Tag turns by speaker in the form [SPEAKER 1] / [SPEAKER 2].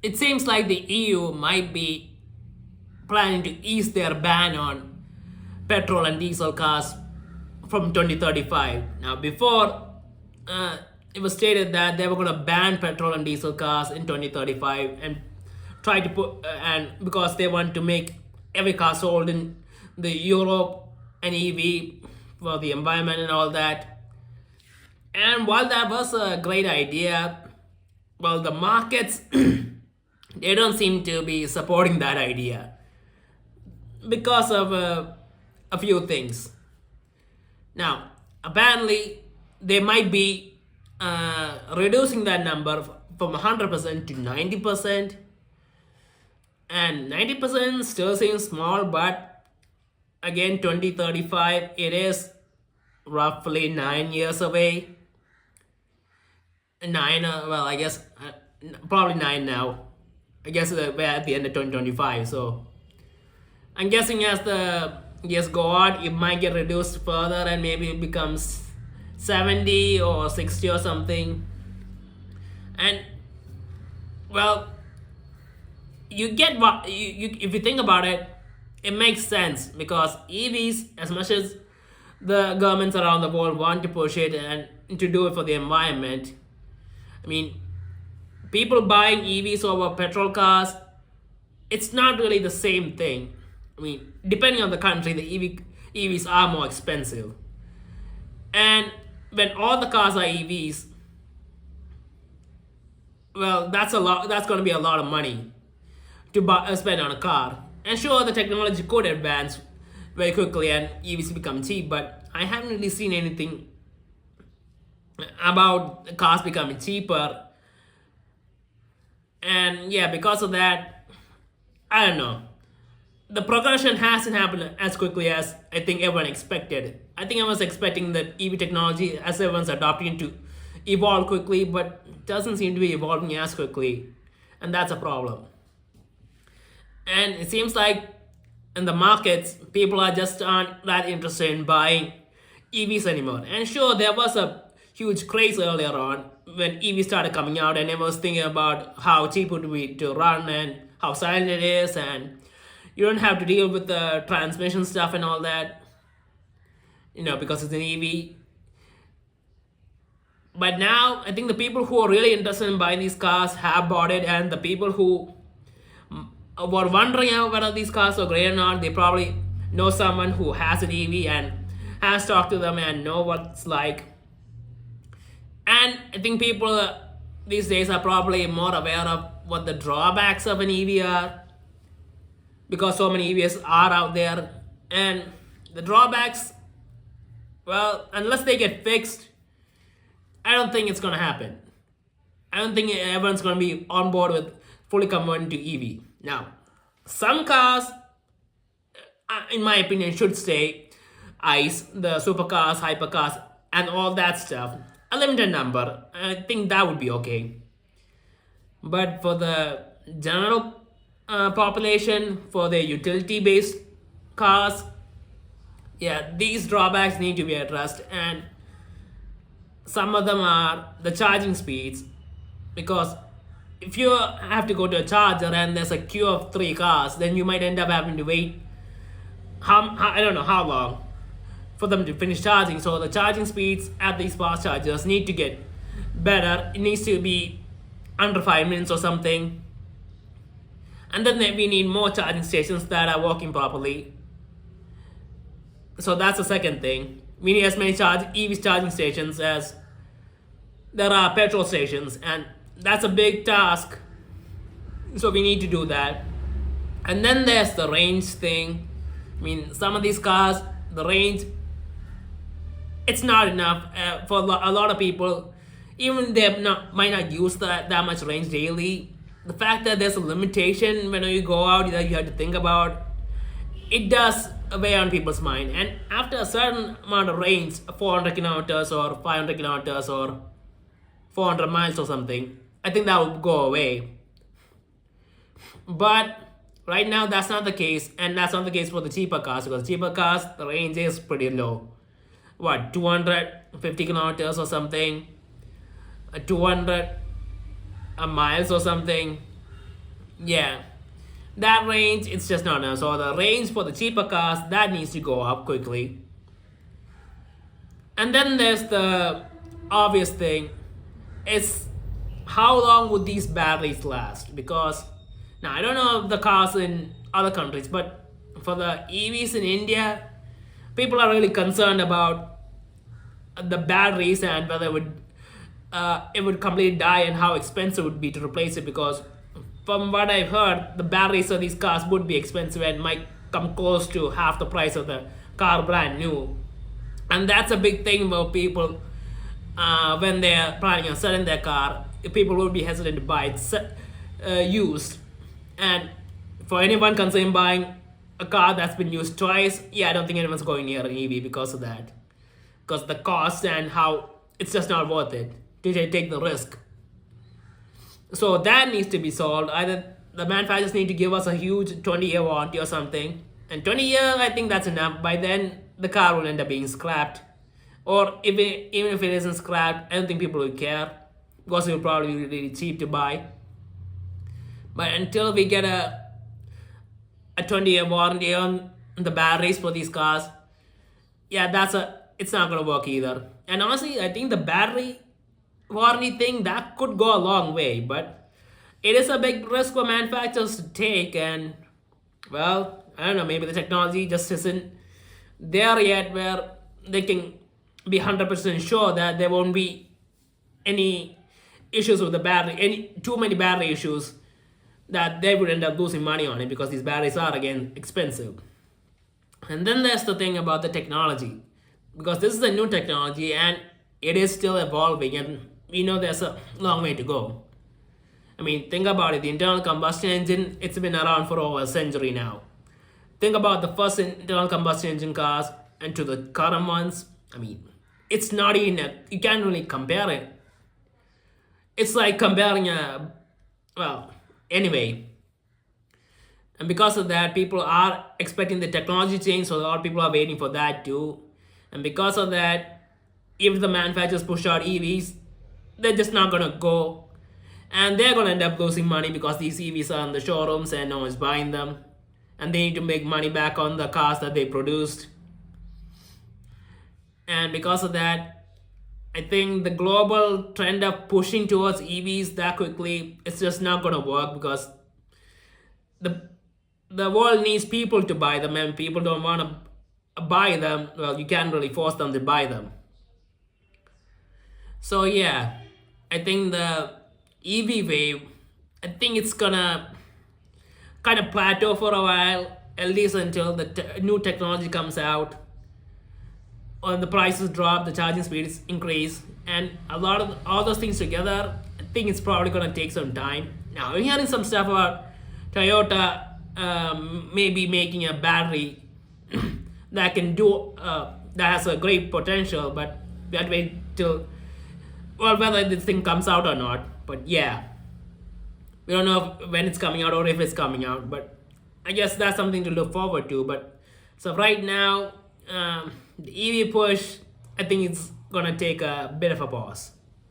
[SPEAKER 1] it seems like the EU might be planning to ease their ban on petrol and diesel cars from 2035. Now, before uh, it was stated that they were going to ban petrol and diesel cars in 2035 and try to put and because they want to make every car sold in the Europe an EV for the environment and all that. And while that was a great idea, well, the markets they don't seem to be supporting that idea because of a few things. Now, apparently, they might be reducing that number from 100% to 90%. And 90% still seems small, but again, 2035, it is roughly 9 years away. Nine, well, I guess probably nine now. I guess we're at the end of 2025. So I'm guessing as the years go on, it might get reduced further and maybe it becomes 70 or 60 or something. And well, you get what you if you think about it, it makes sense because EVs, as much as the governments around the world want to push it and to do it for the environment, I mean, people buying EVs over petrol cars, it's not really the same thing. I mean, depending on the country, the EVs are more expensive. And when all the cars are EVs, well, that's a lot. That's going to be a lot of money to spend on a car. And sure, the technology could advance very quickly and EVs become cheap, but I haven't really seen anything about cars becoming cheaper. And yeah, because of that, I don't know. The progression hasn't happened as quickly as I think everyone expected. I think I was expecting that EV technology, as everyone's adopting, to evolve quickly, but it doesn't seem to be evolving as quickly, and that's a problem. And it seems like in the markets, people are just aren't that interested in buying EVs anymore. And sure, there was a huge craze earlier on when EVs started coming out, and everyone was thinking about how cheap it would be to run and how silent it is, and you don't have to deal with the transmission stuff and all that, because it's an EV. But now, I think the people who are really interested in buying these cars have bought it, and the people who were wondering whether these cars are great or not, they probably know someone who has an EV and has talked to them and know what it's like. And I think people these days are probably more aware of what the drawbacks of an EV are, because so many EVs are out there. And the drawbacks, well, unless they get fixed, I don't think it's going to happen. I don't think everyone's going to be on board with fully converting to EV. Now, some cars, in my opinion, should stay ICE, the supercars, hypercars, and all that stuff. A limited number, I think that would be okay. But for the general population, for the utility-based cars, yeah, these drawbacks need to be addressed. And some of them are the charging speeds, because if you have to go to a charger and there's a queue of 3 cars, then you might end up having to wait I don't know how long for them to finish charging. So the charging speeds at these fast chargers need to get better. It needs to be under 5 minutes or something. And then we need more charging stations that are working properly. So that's the second thing. We need as many EV charging stations as there are petrol stations, and that's a big task. So we need to do that. And then there's the range thing. I mean, some of these cars, the range, it's not enough for a lot of people. Even they might not use that much range daily. The fact that there's a limitation when you go out that you have to think about, it does weigh on people's mind. And after a certain amount of range, 400 kilometers or 500 kilometers or 400 miles or something, I think that will go away. But right now, that's not the case, and that's not the case for the cheaper cars, because cheaper cars, the range is pretty low. 250 kilometers or something, 200 miles or something. Yeah, that range it's just not enough. So the range for the cheaper cars that needs to go up quickly. And then there's the obvious thing: is how long would these batteries last? Because now I don't know the cars in other countries, but for the EVs in India, people are really concerned about the batteries and whether it would completely die and how expensive it would be to replace it. Because from what I've heard, the batteries of these cars would be expensive and might come close to half the price of the car brand new. And that's a big thing for people when they're planning on selling their car. People will be hesitant to buy it used. And for anyone considering buying a car that's been used twice, yeah, I don't think anyone's going near an EV because of that. Because the cost and how it's just not worth it to take the risk. So that needs to be solved. Either the manufacturers need to give us a huge 20-year warranty or something. And 20 years, I think that's enough. By then, the car will end up being scrapped. Or even if it isn't scrapped, I don't think people will care. Because it will probably be really cheap to buy. But until we get a 20-year warranty on the batteries for these cars, yeah, it's not gonna work either. And honestly, I think the battery warranty thing that could go a long way, but it is a big risk for manufacturers to take. And well, I don't know, maybe the technology just isn't there yet where they can be 100% sure that there won't be any issues with the battery, any too many battery issues that they would end up losing money on it, because these batteries are again expensive. And then there's the thing about the technology, because this is a new technology and it is still evolving, and we know there's a long way to go. I mean, think about it. The internal combustion engine, it's been around for over a century now. Think about the first internal combustion engine cars and to the current ones. I mean, it's not even you can't really compare it. It's like comparing anyway. And because of that, people are expecting the technology change, so a lot of people are waiting for that too. And because of that, if the manufacturers push out EVs, they're just not gonna go, and they're gonna end up losing money because these EVs are in the showrooms and no one's buying them, and they need to make money back on the cars that they produced. And because of that, I think the global trend of pushing towards EVs that quickly, it's just not gonna work, because the world needs people to buy them, and people don't want to buy them. Well, you can't really force them to buy them. So yeah, I think the EV wave, I think it's gonna kind of plateau for a while, at least until the new technology comes out, or the prices drop, the charging speeds increase, and a lot of all those things together, I think it's probably gonna take some time. Now, we're hearing some stuff about Toyota maybe making a battery that can do that has a great potential, but we have to wait till whether this thing comes out or not. But yeah, we don't know when it's coming out or if it's coming out, but I guess that's something to look forward to. But so right now, the EV push, I think it's gonna take a bit of a pause.